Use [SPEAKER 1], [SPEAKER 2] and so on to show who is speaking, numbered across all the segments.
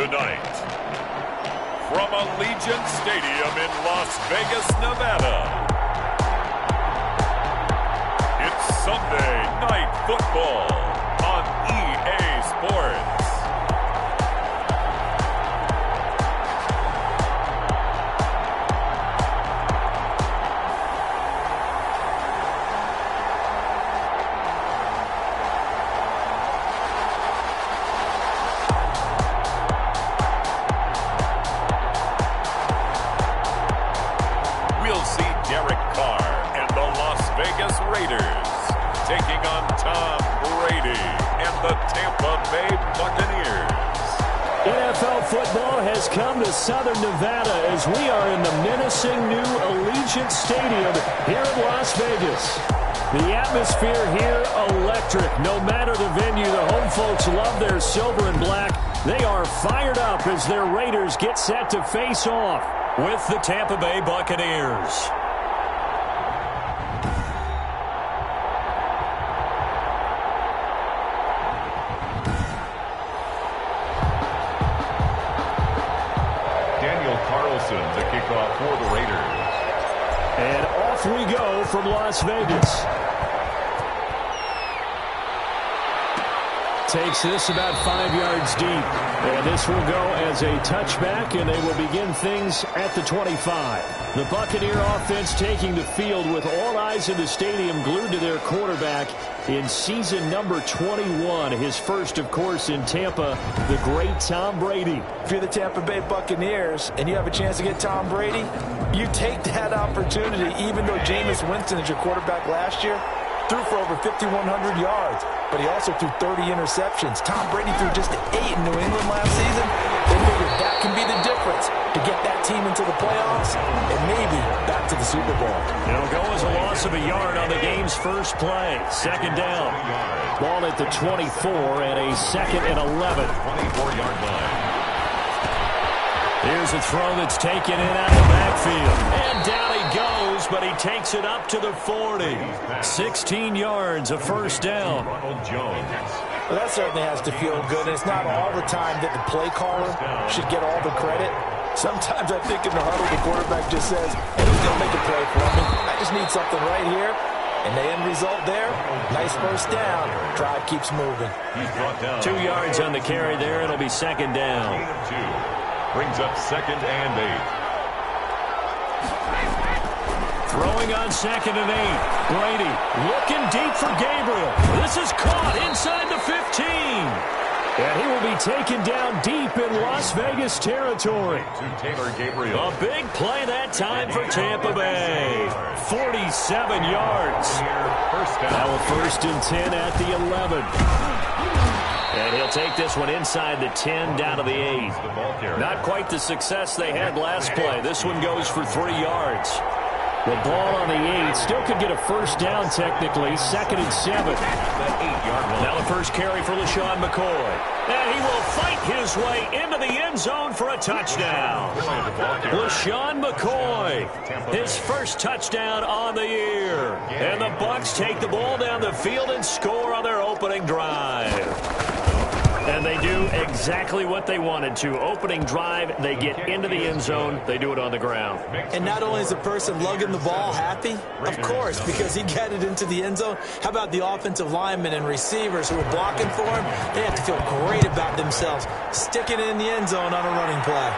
[SPEAKER 1] tonight. From Allegiant Stadium in Las Vegas, Nevada, it's Sunday Night Football on EA Sports. Carr and the Las Vegas Raiders taking on Tom Brady and the Tampa Bay Buccaneers.
[SPEAKER 2] NFL football has come to Southern Nevada as we are in the menacing new Allegiant Stadium here in Las Vegas. The atmosphere here electric. No matter the venue, the home folks love their silver and black. They are fired up as their Raiders get set to face off with the Tampa Bay Buccaneers.
[SPEAKER 1] The kickoff for the Raiders.
[SPEAKER 2] And off we go from Las Vegas. Takes this about 5 yards deep. And this will go as a touchback, and they will begin things at the 25. The Buccaneer offense taking the field with all eyes in the stadium glued to their quarterback in season number 21. His first, of course, in Tampa, the great Tom Brady.
[SPEAKER 3] If you're the Tampa Bay Buccaneers and you have a chance to get Tom Brady, you take that opportunity, even though Jameis Winston is your quarterback last year. Threw for over 5,100 yards, but he also threw 30 interceptions. Tom Brady threw just 8 in New England last season. They figured that can be the difference to get that team into the playoffs and maybe back to the Super Bowl.
[SPEAKER 2] It'll go as a loss of a yard on the game's first play. Second down. Ball at the 24 and a 2nd and 11.
[SPEAKER 1] 24-yard line.
[SPEAKER 2] Here's a throw that's taken in out of the backfield. And down he goes, but he takes it up to the 40. 16 yards, a first down.
[SPEAKER 3] Well, that certainly has to feel good. And it's not all the time that the play caller should get all the credit. Sometimes I think in the huddle, the quarterback just says, hey, who's going to make a play for me? I just need something right here. And the end result there, nice first down. Drive keeps moving.
[SPEAKER 2] 2 yards on the carry there. It'll be second down.
[SPEAKER 1] Brings up 2nd and 8.
[SPEAKER 2] Throwing on 2nd and 8. Brady looking deep for Gabriel. This is caught inside the 15. And he will be taken down deep in Las Vegas territory.
[SPEAKER 1] To Taylor Gabriel.
[SPEAKER 2] A big play that time for Tampa Bay. 47 yards. Now a 1st and 10 at the 11. And he'll take this one inside the 10 down to the 8. Not quite the success they had last play. This one goes for 3 yards. The ball on the 8 still could get a first down technically. 2nd and 7. Now the first carry for LaShawn McCoy. And he will fight his way into the end zone for a touchdown. LaShawn McCoy, his first touchdown on the year. And the Bucs take the ball down the field and score on their opening drive. And they do exactly what they wanted to. Opening drive, they get into the end zone. They do it on the ground.
[SPEAKER 3] And not only is the person lugging the ball happy, of course, because he got it into the end zone. How about the offensive linemen and receivers who are blocking for him? They have to feel great about themselves, sticking it in the end zone on a running play.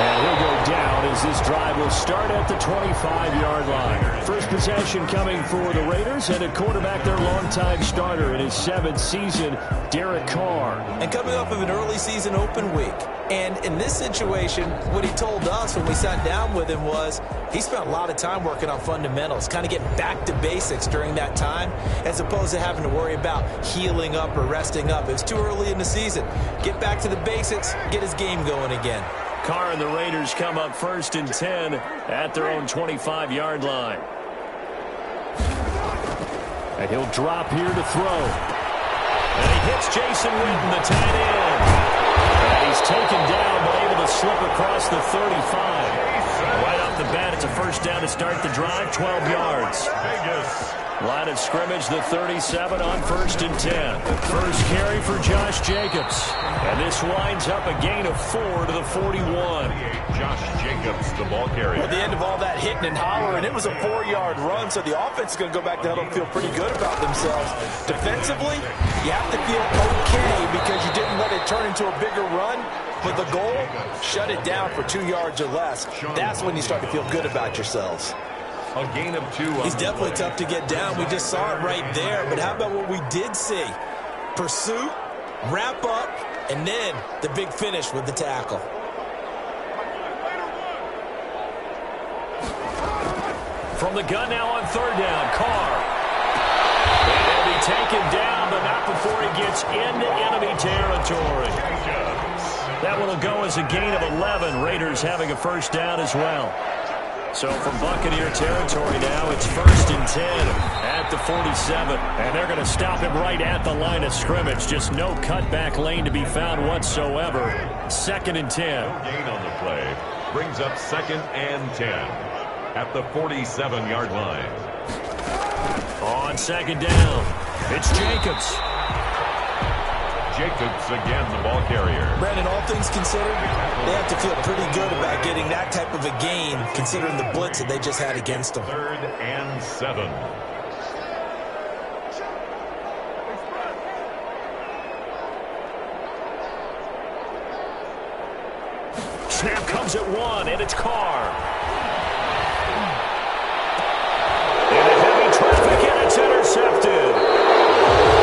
[SPEAKER 2] And he'll go down as this drive will start at the 25-yard line. First possession coming for the Raiders, and at quarterback their longtime starter in his 7th season, Carr.
[SPEAKER 3] And coming off of an early season open week. And in this situation, what he told us when we sat down with him was he spent a lot of time working on fundamentals, kind of getting back to basics during that time, as opposed to having to worry about healing up or resting up. It was too early in the season. Get back to the basics, get his game going again.
[SPEAKER 2] Carr and the Raiders come up 1st and 10 at their own 25-yard line. And he'll drop here to throw. And he hits Jason Witten, the tight end. And he's taken down but able to slip across the 35. Right off the bat. It's a first down to start the drive, 12 yards.
[SPEAKER 1] Vegas.
[SPEAKER 2] Line of scrimmage, the 37 on 1st and 10. First carry for Josh Jacobs. And this winds up a gain of 4 to the 41.
[SPEAKER 1] Josh Jacobs, the ball carrier.
[SPEAKER 3] At the end of all that hitting and hollering, it was a 4-yard run, so the offense is going to go back to huddle and feel pretty good about themselves. Defensively, you have to feel okay because you didn't let it turn into a bigger run. But the goal, shut it down for 2 yards or less. That's when you start to feel good about yourselves.
[SPEAKER 1] A gain of 2.
[SPEAKER 3] He's definitely tough to get down. We just saw it right there. But how about what we did see? Pursuit, wrap up, and then the big finish with the tackle.
[SPEAKER 2] From the gun now on 3rd down, Carr. And he'll be taken down, but not before he gets into enemy territory. That one will go as a gain of 11. Raiders having a first down as well. So from Buccaneer territory now, it's 1st and 10 at the 47. And they're going to stop him right at the line of scrimmage. Just no cutback lane to be found whatsoever. 2nd and 10.
[SPEAKER 1] Gain on the play brings up 2nd and 10 at the 47-yard line.
[SPEAKER 2] On 2nd down, it's Jacobs.
[SPEAKER 1] Jacobs again, the ball carrier.
[SPEAKER 3] Brandon, all things considered, they have to feel pretty good about getting that type of a gain, considering the blitz that they just had against them.
[SPEAKER 1] 3rd and 7.
[SPEAKER 2] Snap comes at 1, and it's Carr. Into heavy traffic, and it's intercepted.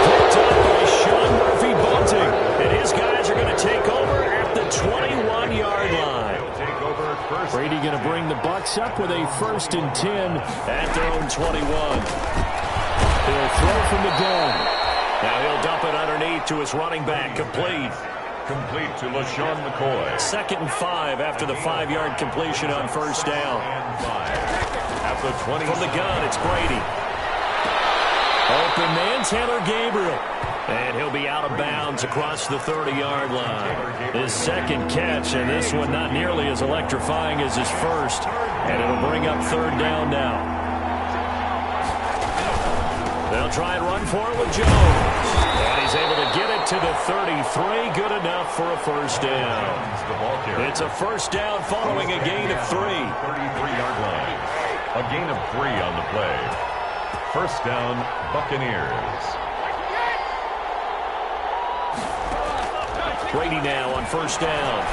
[SPEAKER 2] Picked up by Sean Murphy Bunting, and his guys are going to take over at the 21-yard line.
[SPEAKER 1] Take over first.
[SPEAKER 2] Brady going to bring the Bucs up with a 1st and 10 at their own 21. He'll throw from the gun. Now he'll dump it underneath to his running back, complete.
[SPEAKER 1] Complete to LaShawn McCoy.
[SPEAKER 2] 2nd and 5 after the 5-yard completion on 1st down.
[SPEAKER 1] And 5 at the 20.
[SPEAKER 2] From the gun, it's Brady. Open man, Taylor Gabriel. And he'll be out of bounds across the 30-yard line. His 2nd catch, and this one not nearly as electrifying as his first. And it'll bring up 3rd down now. They'll try and run for it with Jones. And he's able to get it to the 33. Good enough for a first down. It's a first down following a gain of 3.
[SPEAKER 1] 33-yard line. A gain of 3 on the play. First down, Buccaneers.
[SPEAKER 2] Brady now on 1st down.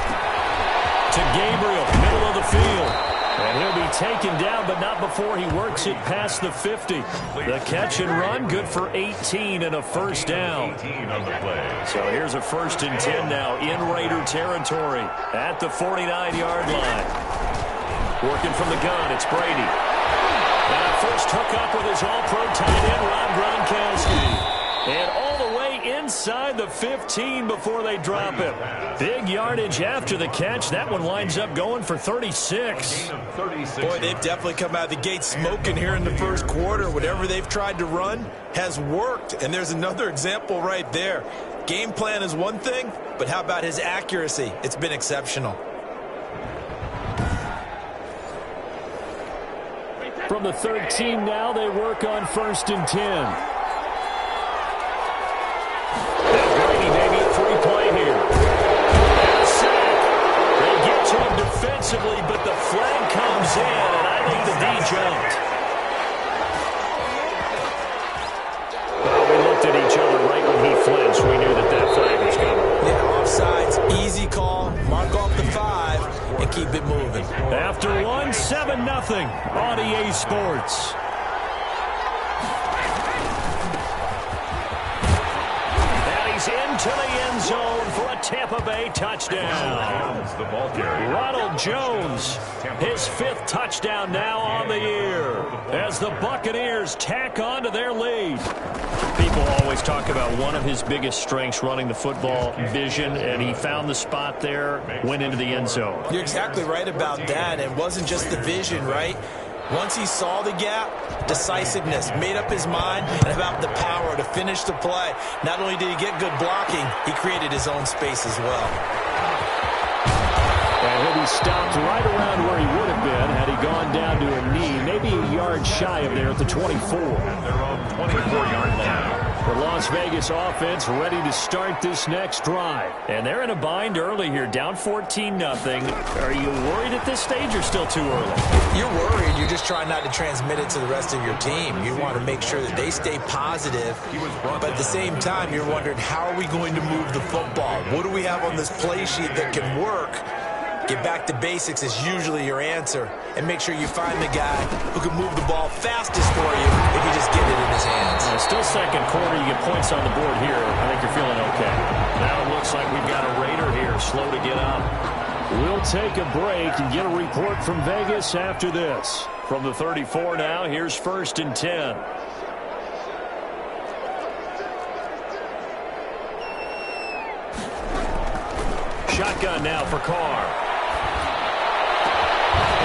[SPEAKER 2] To Gabriel, middle of the field. And he'll be taken down, but not before he works it past the 50. The catch and run, good for 18 and a first down.
[SPEAKER 1] 18 on the play.
[SPEAKER 2] So here's a 1st and 10 now in Raider territory at the 49-yard line. Working from the gun, it's Brady. And a first hookup with his all-pro tight end, Rob Gronkowski. And all the way inside the 15 before they drop him. Big yardage after the catch. That one winds up going for 36.
[SPEAKER 3] Boy, they've definitely come out of the gate smoking here in the first quarter. Whatever they've tried to run has worked. And there's another example right there. Game plan is one thing, but how about his accuracy? It's been exceptional.
[SPEAKER 2] From the 13 now, they work on 1st and 10. And Brady maybe a free play here. And a sack. They'll get to him defensively, but the flag comes in, and I think the D jumped. Well, we looked at each other right when he flinched. We knew that that flag was coming.
[SPEAKER 3] Yeah, offsides, easy call, mark off the 5, and keep it moving.
[SPEAKER 2] After 1, 7-0 on EA Sports. And he's into the end zone for a Tampa Bay touchdown. Ronald Jones, his 5th touchdown now on the year as the Buccaneers tack on to their lead. People always talk about one of his biggest strengths running the football, vision, and he found the spot there, went into the end zone.
[SPEAKER 3] You're exactly right about that. It wasn't just the vision, right? Once he saw the gap, decisiveness, made up his mind, and about the power to finish the play. Not only did he get good blocking, he created his own space as well.
[SPEAKER 2] And he'll be stopped right around where he would have been had he gone down to a knee, maybe a yard shy of there at the 24.
[SPEAKER 1] They're on 24-yard line.
[SPEAKER 2] The Las Vegas offense ready to start this next drive. And they're in a bind early here, down 14-0. Are you worried at this stage or still too early?
[SPEAKER 3] You're worried. You're just trying not to transmit it to the rest of your team. You want to make sure that they stay positive. But at the same time, you're wondering, how are we going to move the football? What do we have on this play sheet that can work? Get back to basics is usually your answer. And make sure you find the guy who can move the ball fastest for you if you just get it in his hands.
[SPEAKER 2] Still second quarter. You get points on the board here. I think you're feeling okay. Now it looks like we've got a Raider here, slow to get up. We'll take a break and get a report from Vegas after this. From the 34 now, here's 1st and 10. Shotgun now for Carr.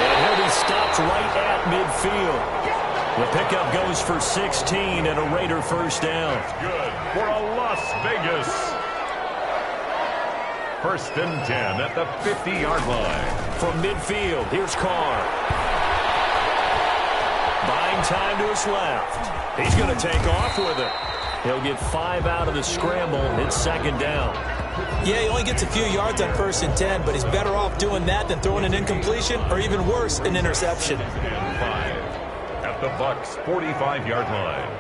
[SPEAKER 2] And he'll be stopped right at midfield. The pickup goes for 16 and a Raider first down.
[SPEAKER 1] That's good for a Las Vegas. 1st and 10 at the 50-yard line.
[SPEAKER 2] From midfield, here's Carr. Buying time to his left. He's going to take off with it. He'll get 5 out of the scramble. It's 2nd down.
[SPEAKER 3] Yeah, he only gets a few yards on 1st and 10, but he's better off doing that than throwing an incompletion or even worse, an interception.
[SPEAKER 1] 5 at the Bucs' 45-yard line.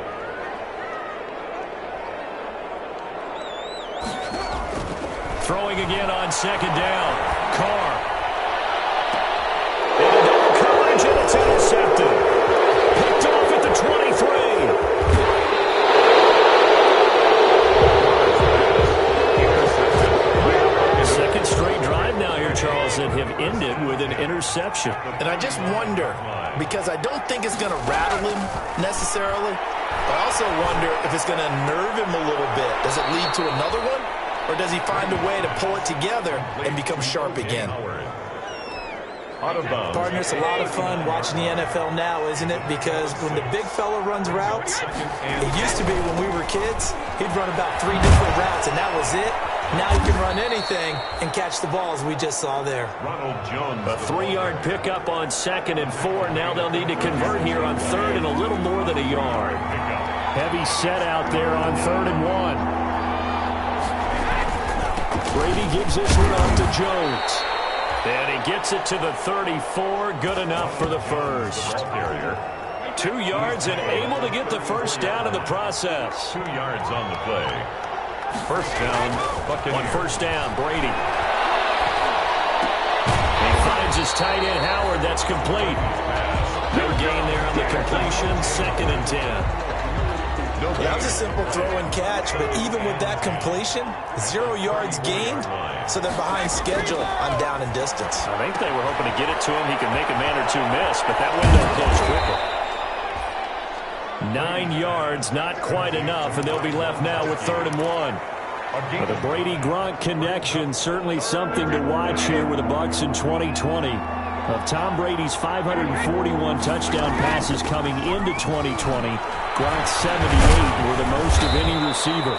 [SPEAKER 2] Throwing again on 2nd down. Carr. Into double coverage, and it's intercepted. Picked off at the 23. Second straight drive now here, Charles, that have ended with an interception.
[SPEAKER 3] And I just wonder, because I don't think it's going to rattle him necessarily, but I also wonder if it's going to nerve him a little bit. Does it lead to another one? Or does he find a way to pull it together and become sharp again? Partner, it's a lot of fun watching the NFL now, isn't it? Because when the big fella runs routes, it used to be when we were kids, he'd run about 3 different routes, and that was it. Now he can run anything and catch the balls we just saw there.
[SPEAKER 2] A 3-yard pickup on 2nd and 4. Now they'll need to convert here on 3rd and a little more than a yard. Heavy set out there on 3rd and 1. Brady gives this one up to Jones. And he gets it to the 34. Good enough for the first. 2 yards and able to get the first down in the process.
[SPEAKER 1] 2 yards on the play. First down, Buccaneers.
[SPEAKER 2] On 1st down, Brady. He finds his tight end, Howard. That's complete. No gain there on the completion. 2nd and 10.
[SPEAKER 3] Yeah, that was a simple throw and catch, but even with that completion, 0 yards gained, so they're behind schedule on down and distance.
[SPEAKER 2] I think they were hoping to get it to him. He could make a man or two miss, but that window closed quickly. 9 yards, not quite enough, and they'll be left now with 3rd and 1. But the Brady-Gronk connection, certainly something to watch here with the Bucs in 2020. Of Tom Brady's 541 touchdown passes coming into 2020, Gronk's 78 were the most of any receiver.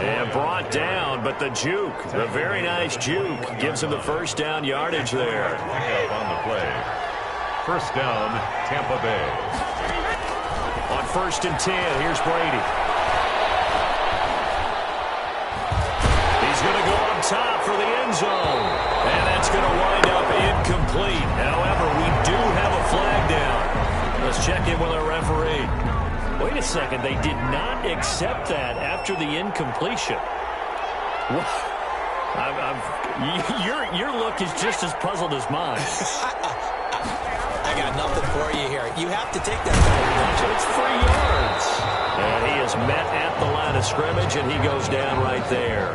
[SPEAKER 2] And brought down, but the juke, the very nice juke, gives him the first down yardage there.
[SPEAKER 1] On the play. First down, Tampa Bay.
[SPEAKER 2] On 1st and 10, here's Brady. He's going to go up top for the end zone. And that's going to wind up incomplete. However, we do have a flag down. Let's check in with our referee. Wait a second, they did not accept that after the incompletion. Your look is just as puzzled as mine.
[SPEAKER 3] I got nothing for you here. You have to take that penalty, don't you?
[SPEAKER 2] It's 3 yards. And he is met at the line of scrimmage, and he goes down right there.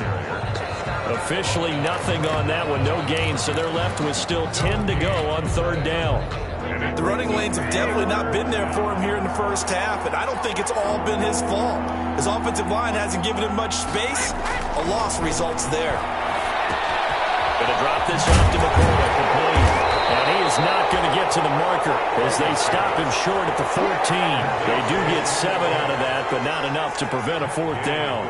[SPEAKER 2] Officially nothing on that one, no gain, so they're left with still 10 to go on 3rd down.
[SPEAKER 3] The running lanes have definitely not been there for him here in the first half, and I don't think it's all been his fault. His offensive line hasn't given him much space. A loss results there.
[SPEAKER 2] Going to drop this off to McCoy, complete. And he is not going to get to the marker as they stop him short at the 14. They do get 7 out of that, but not enough to prevent a 4th down.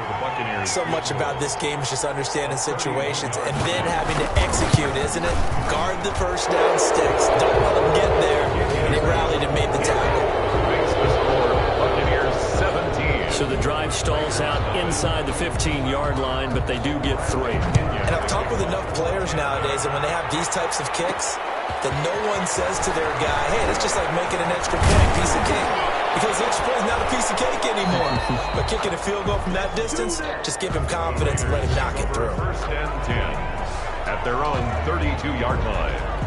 [SPEAKER 3] So much about this game is just understanding situations and then having to execute, isn't it? Guard the first down sticks. Don't let them get there. And he rallied and made the tackle.
[SPEAKER 1] Makes the score Buccaneers 17.
[SPEAKER 2] So the drive stalls out inside the 15-yard line, but they do get 3.
[SPEAKER 3] And I've talked with enough players nowadays, and when they have these types of kicks, that no one says to their guy, hey, it's just like making an extra point, piece of cake. Because the extra point is not a piece of cake anymore. But kicking a field goal from that distance, just give him confidence and let him knock it through.
[SPEAKER 1] 1st and 10 at their own 32-yard line.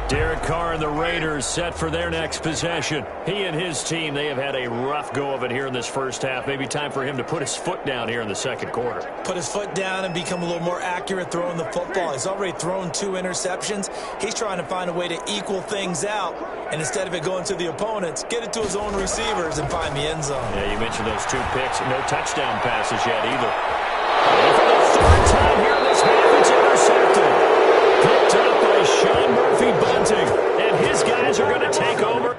[SPEAKER 2] Derek Carr and the Raiders set for their next possession. He and his team, they have had a rough go of it here in this first half. Maybe time for him to put his foot down here in the second quarter.
[SPEAKER 3] Put his foot down and become a little more accurate throwing the football. He's already thrown 2 interceptions. He's trying to find a way to equal things out. And instead of it going to the opponents, get it to his own receivers and find the end zone.
[SPEAKER 2] Yeah, you mentioned those 2 picks. No touchdown passes yet either. And for the 3rd time here in this half, it's intercepted. Picked up by Sean Murphy Bunting, and his guys are going to take over.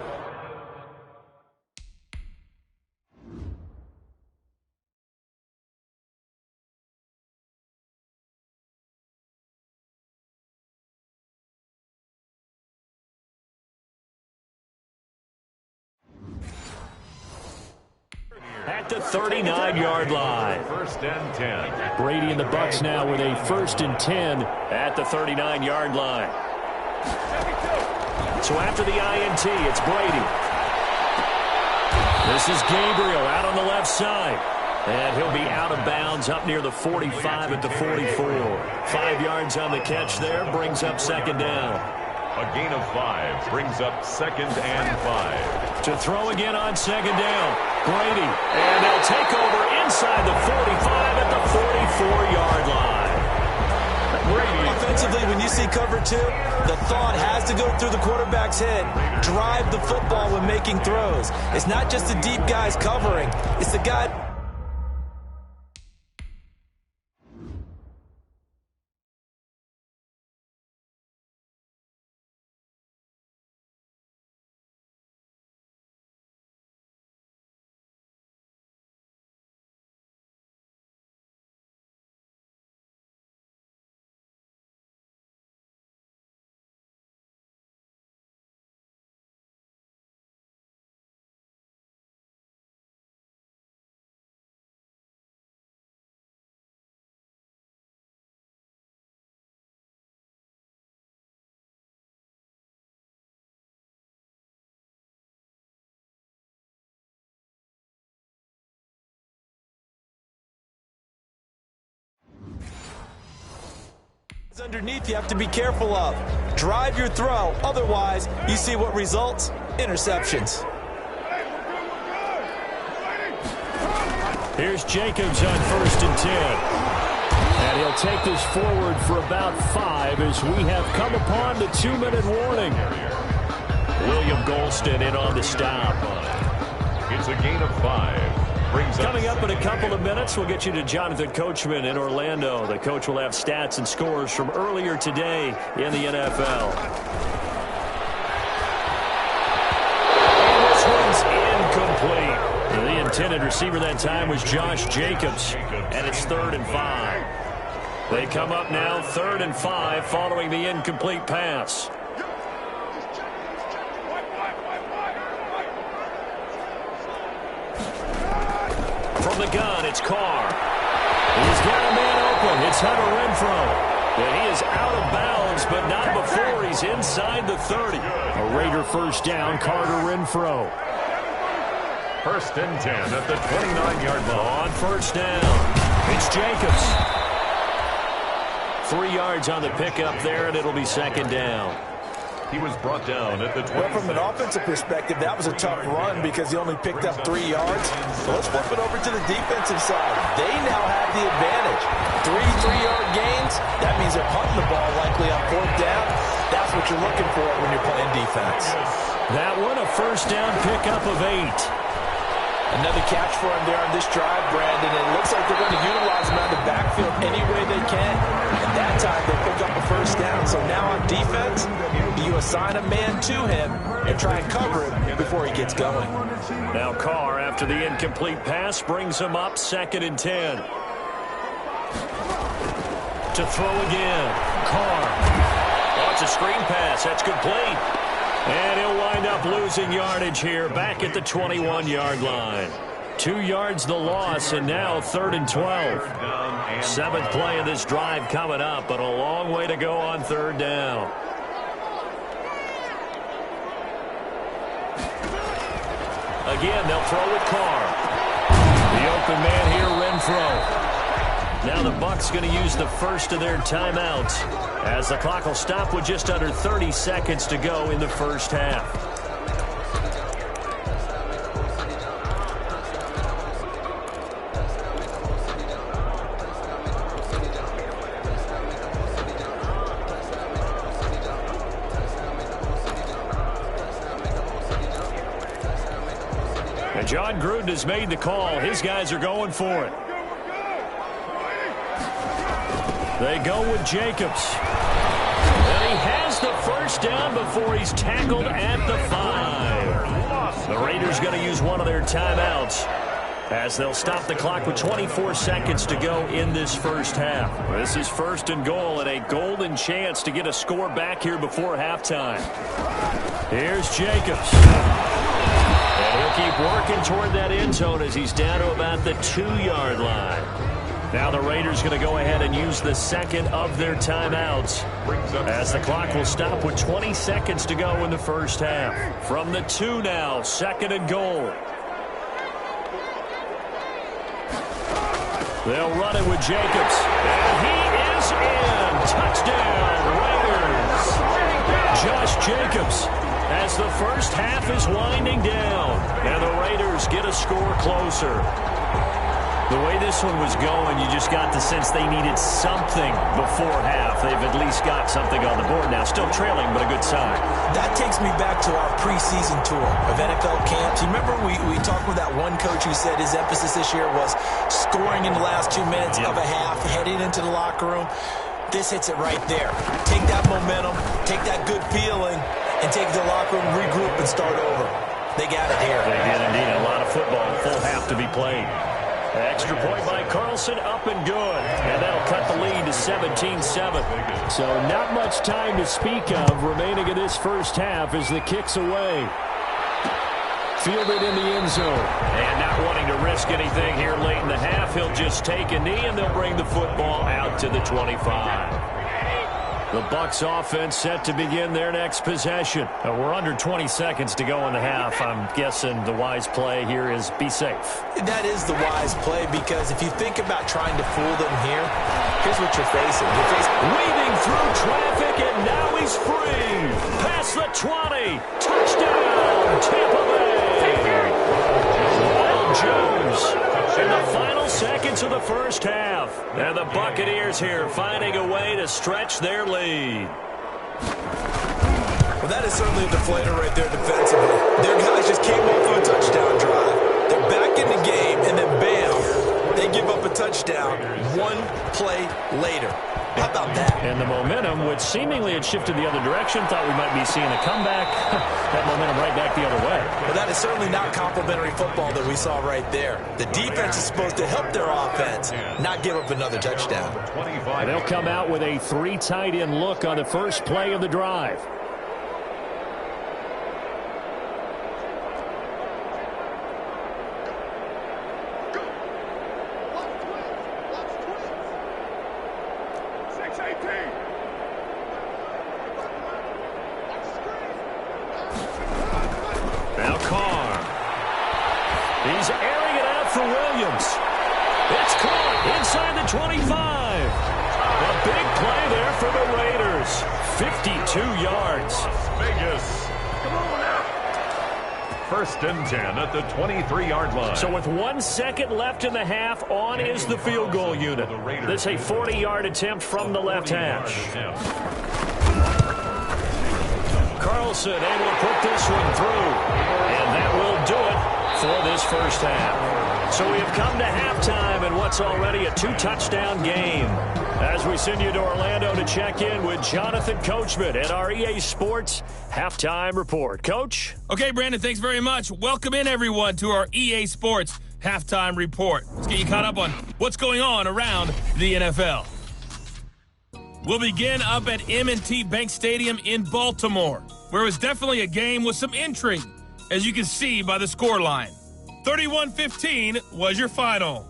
[SPEAKER 2] At the 39-yard line.
[SPEAKER 1] 1st and 10.
[SPEAKER 2] Brady and the Bucs now with a 1st and 10 at the 39-yard line. So after the INT, it's Brady. This is Gabriel out on the left side. And he'll be out of bounds up near the 45 at the 44. 5 yards on the catch there, brings up 2nd down.
[SPEAKER 1] A gain of 5 brings up 2nd and 5.
[SPEAKER 2] To throw again on 2nd down. Brady, and they'll take over inside the 45 at the 44-yard line. Brady.
[SPEAKER 3] Offensively, when you see cover 2, the thought has to go through the quarterback's head. Drive the football when making throws. It's not just the deep guys covering. It's the guy... Underneath you have to be careful of. Drive your throw. Otherwise, you see what results? Interceptions.
[SPEAKER 2] Here's Jacobs on 1st and 10. And he'll take this forward for about 5 as we have come upon the 2-minute warning. William Golston in on the stop.
[SPEAKER 1] It's a gain of 5.
[SPEAKER 2] Coming up in a couple of minutes, we'll get you to Jonathan Coachman in Orlando. The coach will have stats and scores from earlier today in the NFL. And this one's incomplete. The intended receiver that time was Josh Jacobs, and it's 3rd and 5. They come up now 3rd and 5 following the incomplete pass. From the gun, it's Carr. He's got a man open. It's Hunter Renfrow. And he is out of bounds, but not before he's inside the 30. A Raider 1st down, Carter Renfrow.
[SPEAKER 1] 1st and 10 at the 29-yard line.
[SPEAKER 2] On 1st down, it's Jacobs. 3 yards on the pickup there, and it'll be 2nd down.
[SPEAKER 1] He was brought down at the 20.
[SPEAKER 3] Well, from an offensive perspective, that was a tough run because he only picked up 3 yards. So let's flip it over to the defensive side. They now have the advantage. 3 3-yard gains. That means they're punting the ball likely on 4th down. That's what you're looking for when you're playing defense.
[SPEAKER 2] That one, a 1st down pickup of 8.
[SPEAKER 3] Another catch for him there on this drive, Brandon. It looks like they're going to utilize him out of the backfield any way they can. And that time they pick up a first down. So now on defense, you assign a man to him and try and cover him before he gets going.
[SPEAKER 2] Now Carr, after the incomplete pass, brings him up 2nd and 10. To throw again. Carr. Oh, it's a screen pass. That's complete. And he'll wind up losing yardage here back at the 21-yard line. 2 yards the loss, and now 3rd and 12. 7th play of this drive coming up, but a long way to go on 3rd down. Again, they'll throw with Carr. The open man here, Renfro. Now the Bucs going to use the first of their timeouts as the clock will stop with just under 30 seconds to go in the first half. And John Gruden has made the call. His guys are going for it. They go with Jacobs. And he has the first down before he's tackled at the 5. The Raiders going to use one of their timeouts as they'll stop the clock with 24 seconds to go in this first half. This is 1st and goal and a golden chance to get a score back here before halftime. Here's Jacobs. And he'll keep working toward that end zone as he's down to about the 2-yard line. Now the Raiders going to go ahead and use the second of their timeouts as the clock will stop with 20 seconds to go in the first half. From the 2 now, 2nd and goal. They'll run it with Jacobs. And he is in. Touchdown, Raiders. Josh Jacobs as the first half is winding down. And the Raiders get a score closer. The way this one was going, you just got the sense they needed something before half. They've at least got something on the board now. Still trailing, but a good sign.
[SPEAKER 3] That takes me back to our preseason tour of NFL camps. You remember we talked with that one coach who said his emphasis this year was scoring in the last 2 minutes of a half, heading into the locker room. This hits it right there. Take that momentum, take that good feeling, and take it to the locker room, regroup, and start over. They got it here.
[SPEAKER 2] They did indeed. A lot of football, full half to be played. Extra point by Carlson, up and good. And that'll cut the lead to 17-7. So not much time to speak of remaining in this first half as the kick's away. Fielded in the end zone. And not wanting to risk anything here late in the half, he'll just take a knee and they'll bring the football out to the 25. The Bucs offense set to begin their next possession. We're under 20 seconds to go in the half. I'm guessing the wise play here is be safe.
[SPEAKER 3] That is the wise play because if you think about trying to fool them here, here's what you're facing.
[SPEAKER 2] Weaving through traffic, and now he's free. Past the 20. Touchdown, Tampa Bay. Wild Jones in the final seconds of the first half. And the Buccaneers here finding a way to stretch their lead.
[SPEAKER 3] Well, that is certainly a deflator right there defensively. Their guys just came off of a touchdown drive. They're back in the game, and then bam, they give up a touchdown 1 play later. How about that?
[SPEAKER 2] And the momentum, which seemingly had shifted the other direction, thought we might be seeing a comeback. That momentum right back the other way.
[SPEAKER 3] Well, that is certainly not complimentary football that we saw right there. The defense is supposed to help their offense, not give up another touchdown.
[SPEAKER 2] And they'll come out with a 3 tight end look on the first play of the drive. Now Carr. He's airing it out for Williams. It's caught inside the 25. A big play there for the Raiders. 52 yards.
[SPEAKER 1] Vegas. Come on now. 1st and 10 at the 23-yard line.
[SPEAKER 2] So with 1 second left in the half, on is the field goal unit. This is a 40-yard attempt from the left hash. Carlson able to put this one through. And that will do it for this first half. So we have come to halftime in what's already a 2-touchdown game. As we send you to Orlando to check in with Jonathan Coachman at our EA Sports Halftime Report. Coach?
[SPEAKER 4] Okay, Brandon, thanks very much. Welcome in, everyone, to our EA Sports Halftime Report. Let's get you caught up on what's going on around the NFL. We'll begin up at M&T Bank Stadium in Baltimore, where it was definitely a game with some intrigue, as you can see by the scoreline. 31-15 was your final.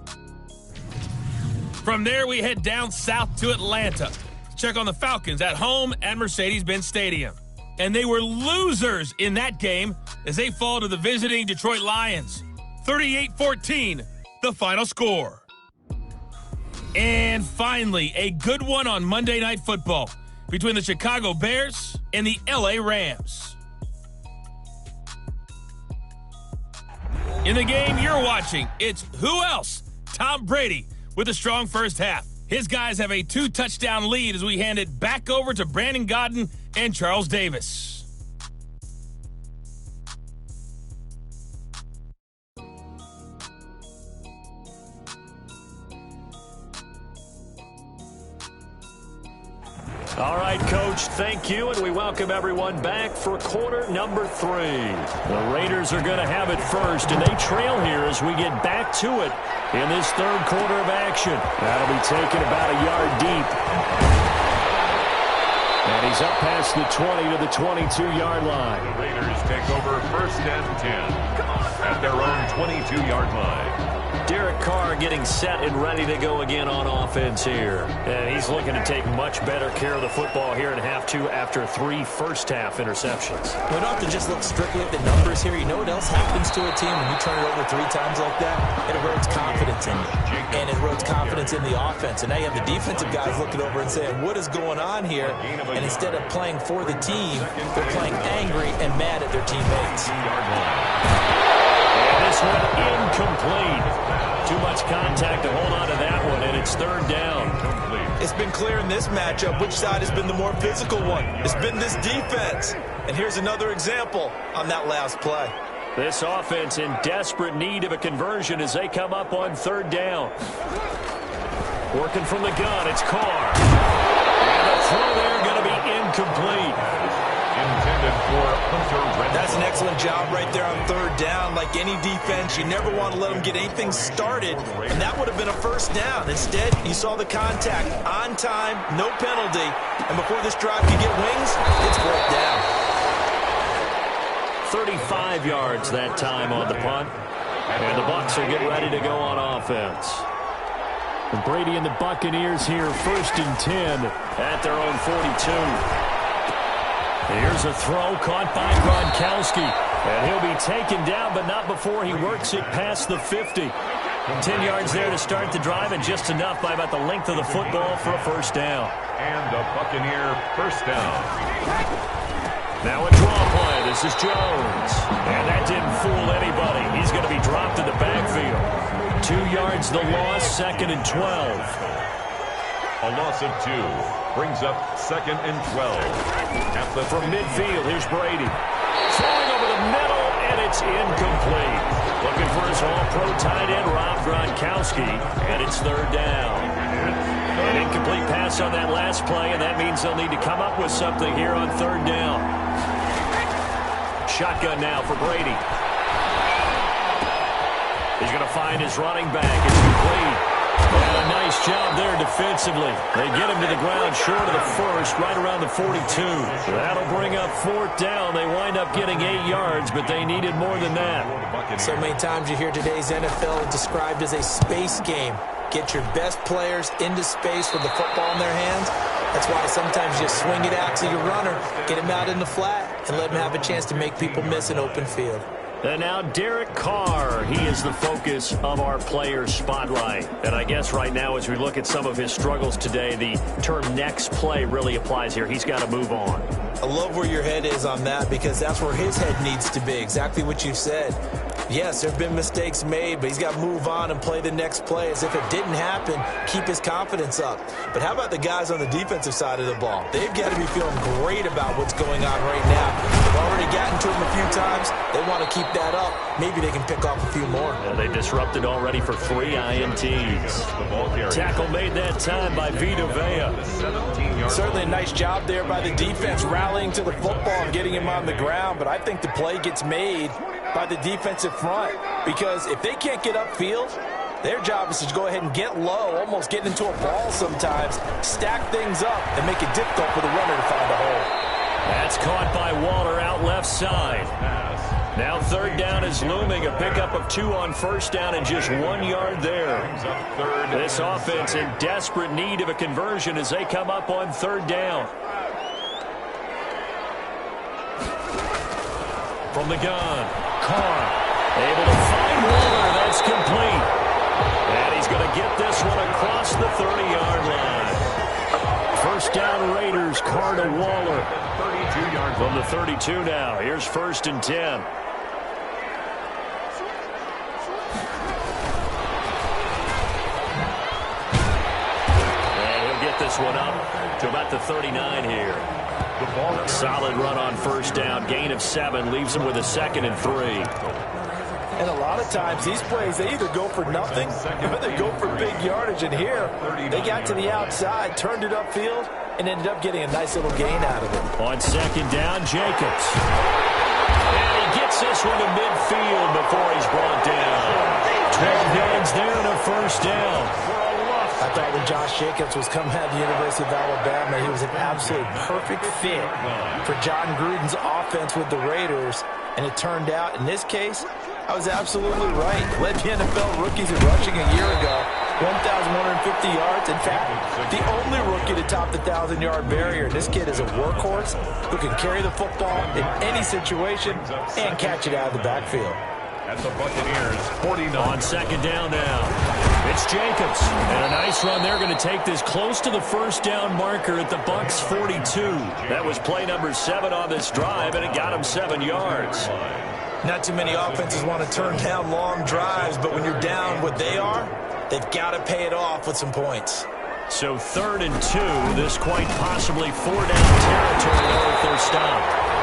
[SPEAKER 4] From there, we head down south to Atlanta. Check on the Falcons at home at Mercedes-Benz Stadium. And they were losers in that game as they fall to the visiting Detroit Lions. 38-14, the final score. And finally, a good one on Monday Night Football between the Chicago Bears and the LA Rams. In the game you're watching, it's who else? Tom Brady with a strong first half. His guys have a 2-touchdown lead as we hand it back over to Brandon Godden and Charles Davis.
[SPEAKER 2] All right, Coach, thank you, and we welcome everyone back for quarter number 3. The Raiders are going to have it first, and they trail here as we get back to it in this third quarter of action. That'll be taken about a yard deep. And he's up past the 20 to the 22-yard line.
[SPEAKER 1] The Raiders take over 1st and 10 at their own 22-yard line.
[SPEAKER 2] Derek Carr getting set and ready to go again on offense here. And he's looking to take much better care of the football here in half 2 after 3 first-half interceptions.
[SPEAKER 3] We don't have to just look strictly at the numbers here. You know what else happens to a team when you turn it over 3 times like that? It erodes confidence in you. And it erodes confidence in the offense. And now you have the defensive guys looking over and saying, what is going on here? And instead of playing for the team, they're playing angry and mad at their teammates.
[SPEAKER 2] And this one incomplete. Too much contact to hold on to that one, and it's 3rd down.
[SPEAKER 3] It's been clear in this matchup which side has been the more physical one. It's been this defense. And here's another example on that last play.
[SPEAKER 2] This offense in desperate need of a conversion as they come up on 3rd down. Working from the gun, it's Carr. And the throw there going to be incomplete.
[SPEAKER 1] Intended for Hunter Renfrow.
[SPEAKER 3] That's an excellent job right there on 3rd down. Like any defense, you never want to let them get anything started, and that would have been a 1st down. Instead, you saw the contact on time, no penalty, and before this drive could get wings, it's 4th down.
[SPEAKER 2] 35 yards that time on the punt, and the Bucs will get ready to go on offense. And Brady and the Buccaneers here, 1st and 10 at their own 42. Here's a throw caught by Gronkowski. And he'll be taken down, but not before he works it past the 50. 10 yards there to start the drive, and just enough by about the length of the football for a 1st down.
[SPEAKER 1] And a Buccaneer 1st down.
[SPEAKER 2] Now a draw play. This is Jones. And that didn't fool anybody. He's going to be dropped in the backfield. 2 yards the loss, 2nd and 12.
[SPEAKER 1] A loss of 2 brings up 2nd and 12.
[SPEAKER 2] From midfield, here's Brady. Throwing over the middle, and it's incomplete. Looking for his all-pro tight end, Rob Gronkowski, and it's 3rd down. An incomplete pass on that last play, and that means they'll need to come up with something here on 3rd down. Shotgun now for Brady. He's going to find his running back. It's complete. And a nice job there defensively. They get him to the ground short of the 1st, right around the 42. That'll bring up 4th down. They wind up getting 8 yards, but they needed more than that.
[SPEAKER 3] So many times you hear today's NFL described as a space game. Get your best players into space with the football in their hands. That's why sometimes you swing it out to your runner, get him out in the flat, and let him have a chance to make people miss an open field.
[SPEAKER 2] And now Derek Carr, he is the focus of our player spotlight. And I guess right now as we look at some of his struggles today, the term next play really applies here. He's got to move on.
[SPEAKER 3] I love where your head is on that because that's where his head needs to be, exactly what you said. Yes, there have been mistakes made, but he's got to move on and play the next play as if it didn't happen, keep his confidence up. But how about the guys on the defensive side of the ball? They've got to be feeling great about what's going on right now. They've already gotten to him a few times. They want to keep that up. Maybe they can pick off a few more.
[SPEAKER 2] Yeah, they disrupted already for 3 INTs. Tackle made that time by Vita Vea.
[SPEAKER 3] Certainly a nice job there by the defense, rallying to the football and getting him on the ground. But I think the play gets made by the defensive front, because if they can't get upfield, their job is to go ahead and get low, almost getting into a ball sometimes, stack things up, and make it difficult for the runner to find a hole.
[SPEAKER 2] That's caught by Waller out left side. Now third down is looming, a pickup of 2 on first down and just 1 yard there. This offense in desperate need of a conversion as they come up on third down. From the gun, Carr able to find Waller. That's complete. And he's going to get this one across the 30-yard line. First down Raiders, Carr to Waller. 32-yard from the 32 now. Here's 1st and 10. And he'll get this one up to about the 39 here. A solid run on first down. Gain of 7 leaves him with a 2nd and 3.
[SPEAKER 3] And a lot of times these plays, they either go for nothing or they go for big yardage. And here, they got to the outside, turned it upfield, and ended up getting a nice little gain out of it.
[SPEAKER 2] On 2nd down, Jacobs. And he gets this one to midfield before he's brought down. 12 yards there and a first down.
[SPEAKER 3] I thought when Josh Jacobs was coming out of the University of Alabama, he was an absolute perfect fit for John Gruden's offense with the Raiders. And it turned out, in this case, I was absolutely right. Led the NFL rookies in rushing a year ago, 1,150 yards. In fact, the only rookie to top the 1,000-yard barrier. This kid is a workhorse who can carry the football in any situation and catch it out of the backfield.
[SPEAKER 1] At the Buccaneers, 49.
[SPEAKER 2] On 2nd down now, it's Jacobs. And a nice run. They're going to take this close to the first down marker at the Bucs 42. That was play number 7 on this drive, and it got him 7 yards.
[SPEAKER 3] Not too many offenses want to turn down long drives, but when you're down what they are, they've got to pay it off with some points.
[SPEAKER 2] So 3rd and 2, this quite possibly 4-down territory now if they're stopped.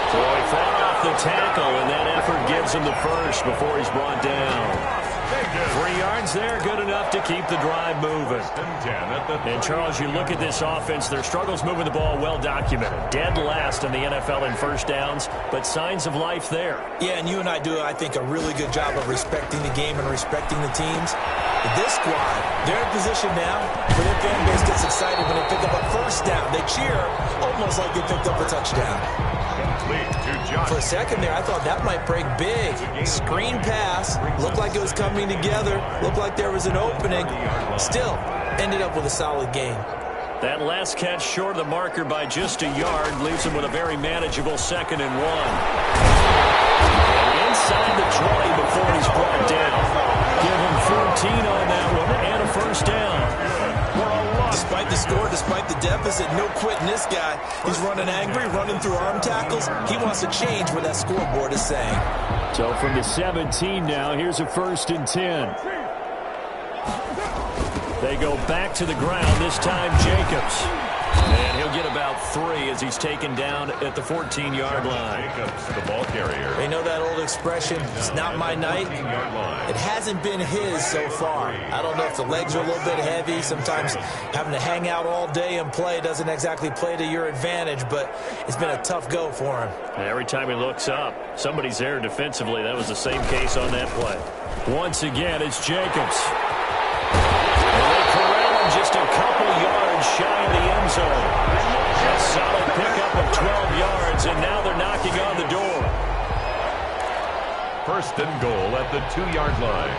[SPEAKER 2] So he fought off the tackle, and that effort gives him the first before he's brought down. 3 yards there, good enough to keep the drive moving. And, Charles, you look at this offense, their struggles moving the ball well documented. Dead last in the NFL in first downs, but signs of life there.
[SPEAKER 3] Yeah, and you and I do, I think, a really good job of respecting the game and respecting the teams. But this squad, they're in position now where their fan base gets excited when they pick up a first down. They cheer almost like they picked up a touchdown. For a second there, I thought that might break big. Screen pass, looked like it was coming together, looked like there was an opening. Still, ended up with a solid gain.
[SPEAKER 2] That last catch short of the marker by just a yard leaves him with a very manageable 2nd and 1. And inside the 20 before he's brought down. Give him 14 on that one and a first down.
[SPEAKER 3] Despite the score, despite the deficit, no quitting this guy. He's running angry, running through arm tackles. He wants to change what that scoreboard is saying.
[SPEAKER 2] So from the 17 now, here's a 1st and 10. They go back to the ground, this time Jacobs. And he'll get about 3 as he's taken down at the 14-yard line.
[SPEAKER 1] Jacobs, the ball carrier.
[SPEAKER 3] They know that old expression, it's not my night. It hasn't been his so far. I don't know if the legs are a little bit heavy. Sometimes having to hang out all day and play doesn't exactly play to your advantage, but it's been a tough go for him.
[SPEAKER 2] And every time he looks up, somebody's there defensively. That was the same case on that play. Once again, it's Jacobs. And they corral him just a couple yards shy of the end zone. A solid pickup of 12 yards, and now they're knocking on the door.
[SPEAKER 1] 1st and goal at the 2-yard line.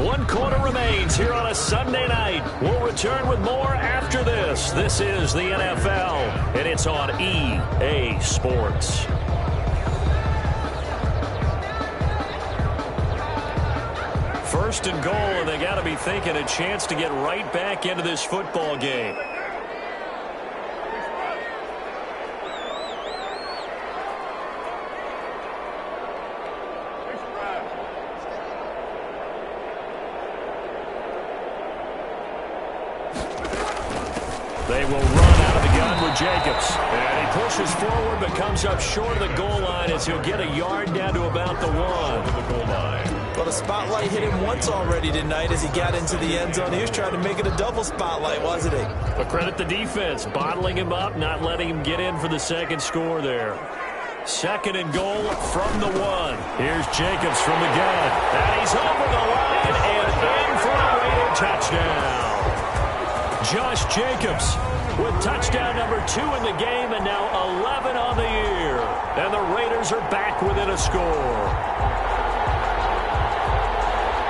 [SPEAKER 2] One quarter remains here on a Sunday night. We'll return with more after this. This is the NFL, and it's on EA Sports. first and goal, and they got to be thinking a chance to get right back into this football game. They will run out of the gun with Jacobs. And he pushes forward but comes up short of the goal line as he'll get a yard down to about the 1.
[SPEAKER 3] Well, the spotlight hit him once already tonight as he got into the end zone. He was trying to make it a double spotlight, wasn't he?
[SPEAKER 2] But credit the defense, bottling him up, not letting him get in for the second score there. Second and goal from the 1. Here's Jacobs from the gun. And he's over the line and in for a Raider touchdown. Josh Jacobs with touchdown number 2 in the game and now 11 on the year. And the Raiders are back within a score.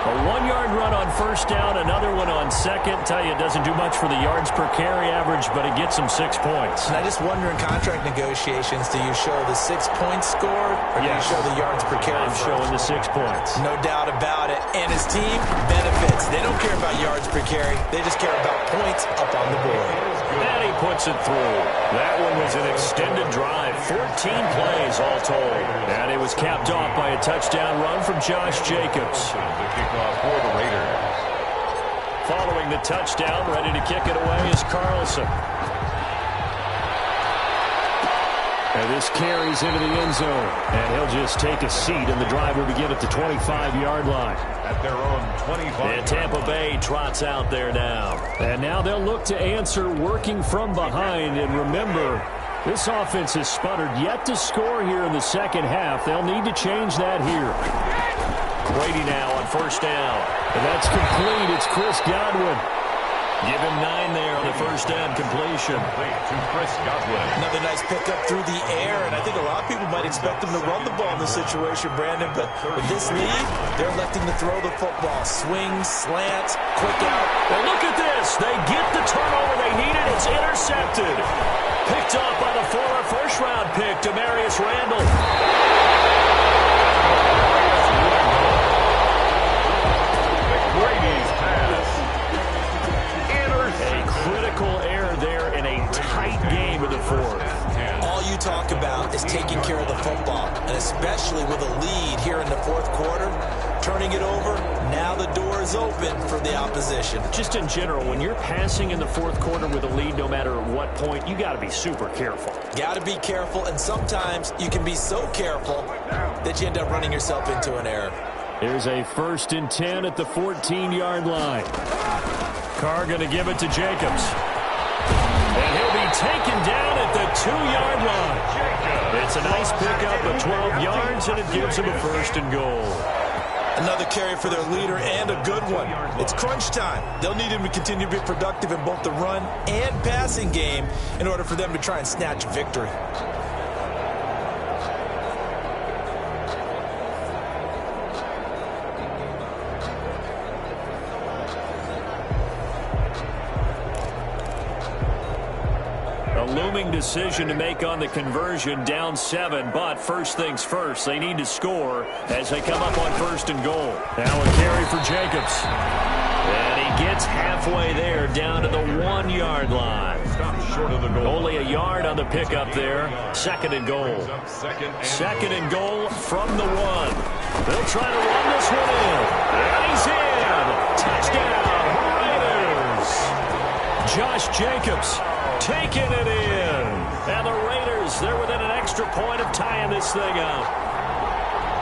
[SPEAKER 2] A 1-yard run on first down, another one on second. Tell you, it doesn't do much for the yards per carry average, but it gets him 6 points.
[SPEAKER 3] And I just wonder in contract negotiations, do you show the 6 points scored or do you show the yards per carry?
[SPEAKER 2] I'm showing the 6 points.
[SPEAKER 3] No doubt about it. And his team benefits. They don't care about yards per carry. They just care about points up on the board.
[SPEAKER 2] And he puts it through. That one was an extended drive. 14 plays all told. And it was capped off by a touchdown run from Josh Jacobs.
[SPEAKER 1] For the Raiders.
[SPEAKER 2] Following the touchdown, ready to kick it away is Carlson. And this carries into the end zone. And he'll just take a seat, and the drive will begin at the 25-yard line.
[SPEAKER 1] At their own 25.
[SPEAKER 2] And Tampa Bay trots out there now. And now they'll look to answer working from behind. And remember, this offense has sputtered yet to score here in the second half. They'll need to change that here. Brady now on first down. And that's complete. It's Chris Godwin. Give him 9 there on the first down completion.
[SPEAKER 1] To Chris Godwin.
[SPEAKER 3] Another nice pickup through the air, and I think a lot of people might expect him to run the ball in this situation, Brandon, but with this lead, they're electing to throw the football. Swings, slants, quick out.
[SPEAKER 2] And look at this. They get the turnover they needed. It's intercepted. Picked off by the former first-round pick, Demarius Randall.
[SPEAKER 1] Brady's pass.
[SPEAKER 2] A critical error there in a tight game in the fourth.
[SPEAKER 3] All you talk about is taking care of the football, and especially with a lead here in the fourth quarter, turning it over, now the door is open for the opposition.
[SPEAKER 2] Just in general, when you're passing in the fourth quarter with a lead, no matter at what point, you got to be super careful.
[SPEAKER 3] Got to be careful, and sometimes you can be so careful that you end up running yourself into an error.
[SPEAKER 2] Here's a 1st and 10 at the 14-yard line. Carr going to give it to Jacobs. And he'll be taken down at the 2-yard line. It's a nice pickup of 12 yards, and it gives him a 1st and goal.
[SPEAKER 3] Another carry for their leader, and a good one. It's crunch time. They'll need him to continue to be productive in both the run and passing game in order for them to try and snatch victory.
[SPEAKER 2] Looming decision to make on the conversion, down 7, but first things first, they need to score as they come up on 1st and goal. Now a carry for Jacobs. And he gets halfway there, down to the 1-yard line.
[SPEAKER 1] Stop short of the goal.
[SPEAKER 2] Only a yard on the pickup there. 2nd and goal. Second and goal from the 1. They'll try to run this one in. And he's in. Touchdown, Raiders. Josh Jacobs taking it in. And the Raiders, they're within an extra point of tying this thing up.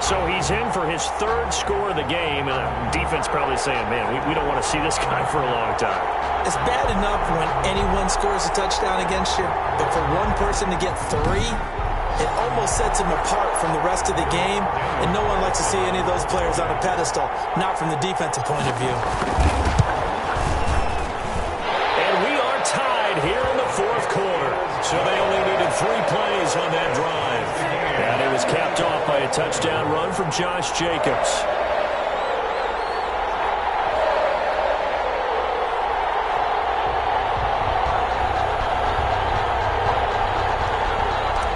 [SPEAKER 2] So he's in for his 3rd score of the game. And the defense probably saying, man, we don't want to see this guy for a long time.
[SPEAKER 3] It's bad enough when anyone scores a touchdown against you, but for one person to get 3, it almost sets him apart from the rest of the game. And no one likes to see any of those players on a pedestal, not from the defensive point of view.
[SPEAKER 2] Here in the fourth quarter. So they only needed 3 plays on that drive. And it was capped off by a touchdown run from Josh Jacobs.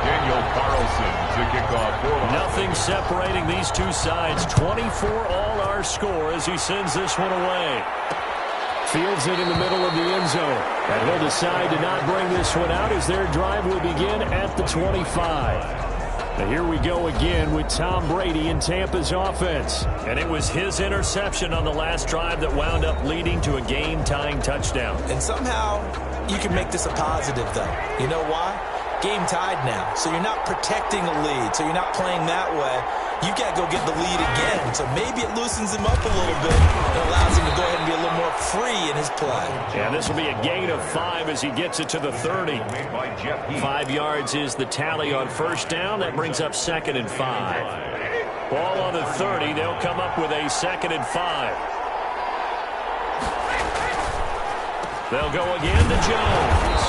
[SPEAKER 1] Daniel Carlson to
[SPEAKER 2] Nothing separating these two sides. 24 all our score as he sends this one away. Fields it in the middle of the end zone. And he'll decide to not bring this one out as their drive will begin at the 25. Now here we go again with Tom Brady in Tampa's offense. And it was his interception on the last drive that wound up leading to a game-tying touchdown.
[SPEAKER 3] And somehow you can make this a positive, though. You know why? Game tied now, so you're not protecting a lead, so you're not playing that way. You've got to go get the lead again, so maybe it loosens him up a little bit and allows him to go ahead and be a little more free in his play.
[SPEAKER 2] And this will be a gain of 5 as he gets it to the 30. 5 yards is the tally on first down. That brings up 2nd and 5. Ball on the 30. They'll come up with a 2nd and 5. They'll go again to Jones.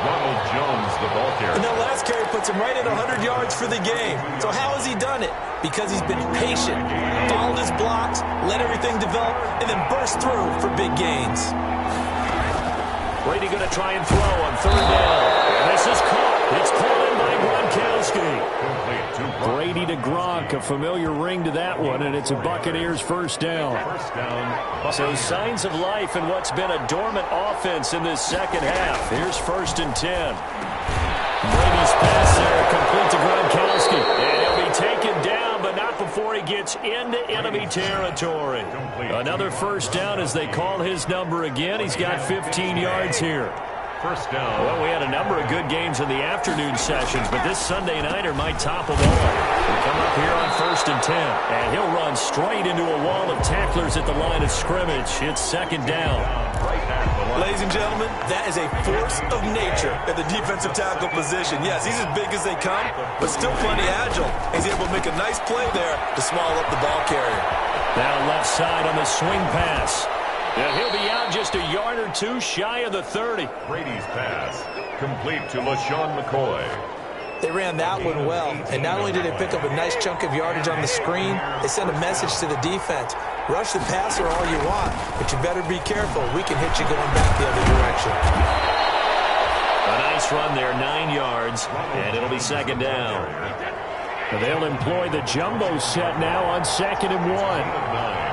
[SPEAKER 1] Ronald Jones, the ball carrier.
[SPEAKER 3] And that last carry puts him right at 100 yards for the game. So how has he done it? Because he's been patient, followed his blocks, let everything develop, and then burst through for big gains.
[SPEAKER 2] Brady going to try and throw on 3rd down. And this is caught. It's pulled in by Gronkowski. Brady to Gronk, a familiar ring to that one, and it's a Buccaneers first down. So signs of life in what's been a dormant offense in this second half. Here's 1st and 10. Brady's pass there, complete to Gronkowski. And he'll be taken down, but not before he gets into enemy territory. Another first down as they call his number again. He's got 15 yards here.
[SPEAKER 1] First down.
[SPEAKER 2] Well, we had a number of good games in the afternoon sessions, but this Sunday nighter might top them all. We come up here on 1st and 10, and he'll run straight into a wall of tacklers at the line of scrimmage. It's 2nd down.
[SPEAKER 3] Ladies and gentlemen, that is a force of nature at the defensive tackle position. Yes, he's as big as they come, but still plenty agile. He's able to make a nice play there to swallow up the ball carrier.
[SPEAKER 2] Now left side on the swing pass. And he'll be out just a yard or two shy of the 30.
[SPEAKER 1] Brady's pass, complete to LaShawn McCoy.
[SPEAKER 3] They ran that one well, and not only did they pick up a nice chunk of yardage on the screen, they sent a message to the defense. Rush the passer all you want, but you better be careful. We can hit you going back the other direction.
[SPEAKER 2] A nice run there, 9 yards, and it'll be 2nd down. They'll employ the jumbo set now on 2nd and 1.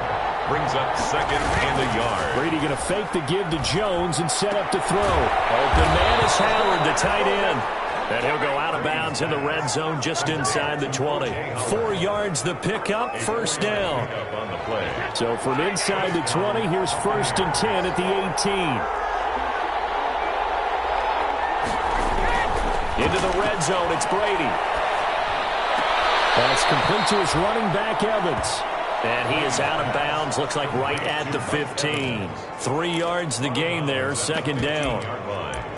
[SPEAKER 1] Brings up 2nd and a yard.
[SPEAKER 2] Brady going to fake the give to Jones and set up to throw. Open man is Howard, the tight end. And he'll go out of bounds in the red zone just inside the 20. 4 yards the pickup, first down. So from inside the 20, here's 1st and 10 at the 18. Into the red zone, it's Brady. That's complete to his running back, Evans. And he is out of bounds, looks like right at the 15. 3 yards the gain there, 2nd down.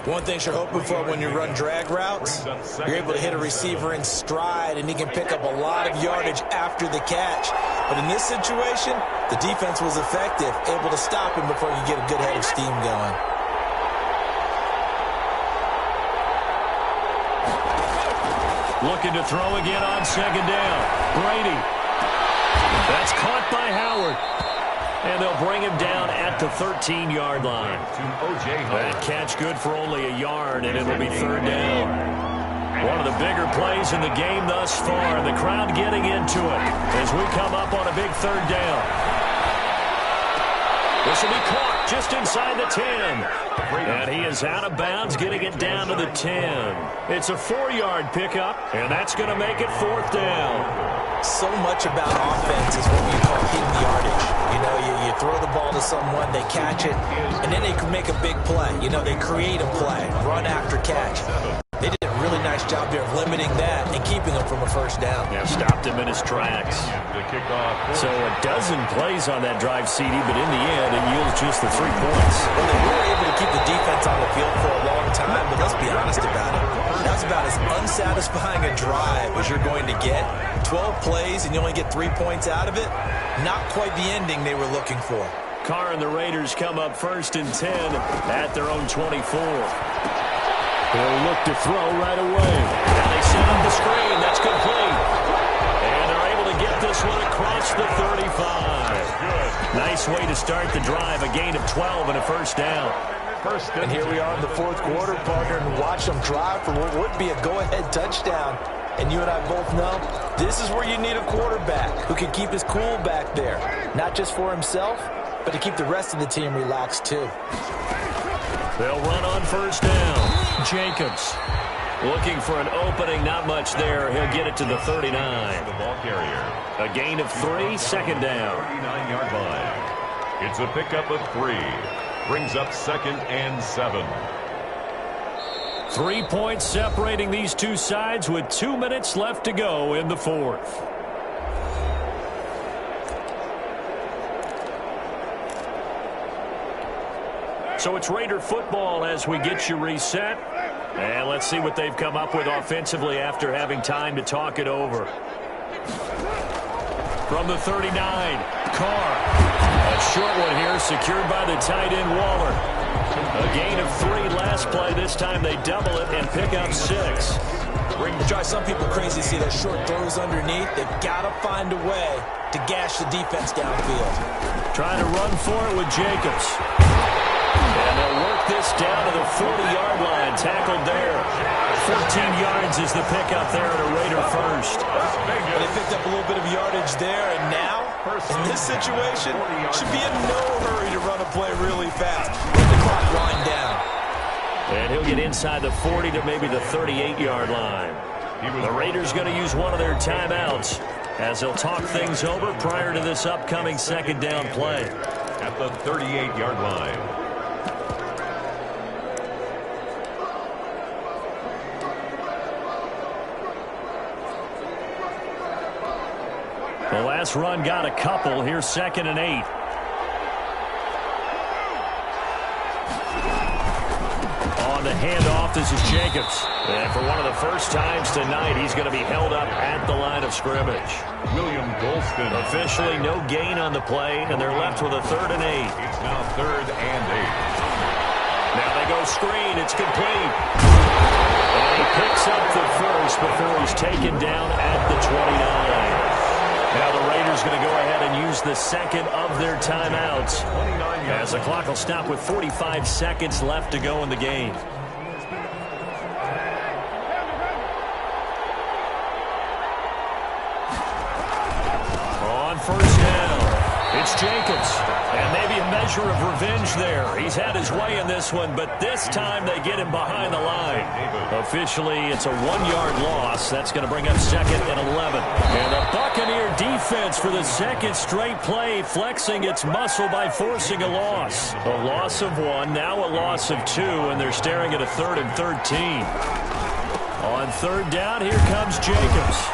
[SPEAKER 3] One thing you're hoping for when you run drag routes, you're able to hit a receiver in stride, and he can pick up a lot of yardage after the catch. But in this situation, the defense was effective, able to stop him before you get a good head of steam going.
[SPEAKER 2] Looking to throw again on 2nd down. Brady. That's caught by Howard. And they'll bring him down at the 13-yard line. That catch good for only a yard, and it'll be 3rd down. One of the bigger plays in the game thus far, and the crowd getting into it as we come up on a big 3rd down. This will be caught just inside the 10. And he is out of bounds, getting it down to the 10. It's a 4-yard pickup, and that's going to make it 4th down.
[SPEAKER 3] So much about offense is what we call hidden yardage. You know, you throw the ball to someone, they catch it, and then they can make a big play. You know, they create a play, run after catch. They did a really nice job there of limiting that and keeping him from a first down.
[SPEAKER 2] Yeah, stopped him in his tracks. So a dozen plays on that drive, CD, but in the end, it yields just the 3 points.
[SPEAKER 3] Well, they were able to keep the defense on the field for a long time, but let's be honest about it. That's about as unsatisfying a drive as you're going to get. 12 plays and you only get 3 points out of it. Not quite the ending they were looking for.
[SPEAKER 2] Carr and the Raiders come up 1st and 10 at their own 24. They'll look to throw right away. Now they set up the screen. That's complete. And they're able to get this one across the 35. Nice way to start the drive. A gain of 12 and a first down.
[SPEAKER 3] And here we are in the fourth quarter, partner, and watch them drive for what would be a go-ahead touchdown. And you and I both know this is where you need a quarterback who can keep his cool back there, not just for himself, but to keep the rest of the team relaxed too.
[SPEAKER 2] They'll run on first down. Jacobs looking for an opening, not much there. He'll get it to the 39.
[SPEAKER 1] The ball carrier.
[SPEAKER 2] A gain of 3, second down.
[SPEAKER 1] 39-yard line. It's a pickup of 3. Brings up 2nd and 7.
[SPEAKER 2] 3 points separating these two sides with 2 minutes left to go in the fourth. So it's Raider football as we get you reset. And let's see what they've come up with offensively after having time to talk it over. From the 39, Carr. A short one here, secured by the tight end Waller. A gain of 3 last play. This time they double it and pick up 6.
[SPEAKER 3] Drive some people crazy to see those short throws underneath. They've got to find a way to gash the defense downfield.
[SPEAKER 2] Trying to run for it with Jacobs. And they'll work this down to the 40-yard line. Tackled there. 14 yards is the pickup there at a Raider first.
[SPEAKER 3] They picked up a little bit of yardage there, and now, in this situation, should be in no hurry to run a play really fast. Let the clock wind down.
[SPEAKER 2] And he'll get inside the 40 to maybe the 38-yard line. The Raiders going to use one of their timeouts as they'll talk things over prior to this upcoming second down play.
[SPEAKER 1] At the 38-yard line.
[SPEAKER 2] The last run got a couple. Here's 2nd and 8. On the handoff, this is Jacobs. And for one of the first times tonight, he's going to be held up at the line of scrimmage.
[SPEAKER 1] William Golston.
[SPEAKER 2] Officially no gain on the play, and they're left with a 3rd and 8.
[SPEAKER 1] It's now 3rd and 8.
[SPEAKER 2] Now they go screen. It's complete. And he picks up the first before he's taken down at the 29. Now the Raiders going to go ahead and use the second of their timeouts as the clock will stop with 45 seconds left to go in the game. On first down, it's Jacobs. And maybe a measure of revenge there. He's had his way in this one, but this time they get him behind the line. Officially, it's a 1-yard loss. That's going to bring up 2nd and 11. And the Buccaneer defense for the second straight play, flexing its muscle by forcing a loss. A loss of 1, now a loss of 2, and they're staring at a 3rd and 13. On 3rd down, here comes Jacobs.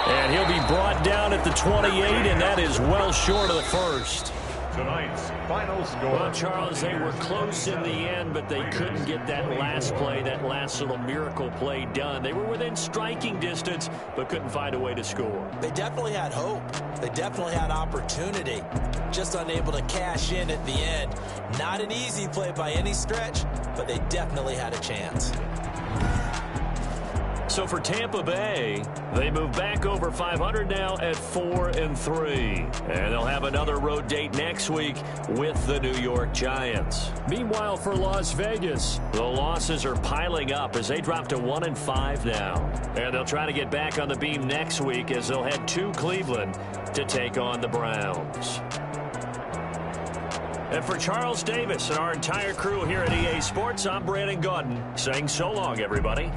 [SPEAKER 2] And he'll be brought down at the 28, and that is well short of the first.
[SPEAKER 1] Tonight's final score.
[SPEAKER 2] Well, Charles, they were close in the end, but they couldn't get that last play, that last little miracle play done. They were within striking distance, but couldn't find a way to score.
[SPEAKER 3] They definitely had hope. They definitely had opportunity. Just unable to cash in at the end. Not an easy play by any stretch, but they definitely had a chance.
[SPEAKER 2] So for Tampa Bay, they move back over 500 now at 4-3. And they'll have another road date next week with the New York Giants. Meanwhile, for Las Vegas, the losses are piling up as they drop to 1-5 now. And they'll try to get back on the beam next week as they'll head to Cleveland to take on the Browns. And for Charles Davis and our entire crew here at EA Sports, I'm Brandon Gaudin saying so long, everybody.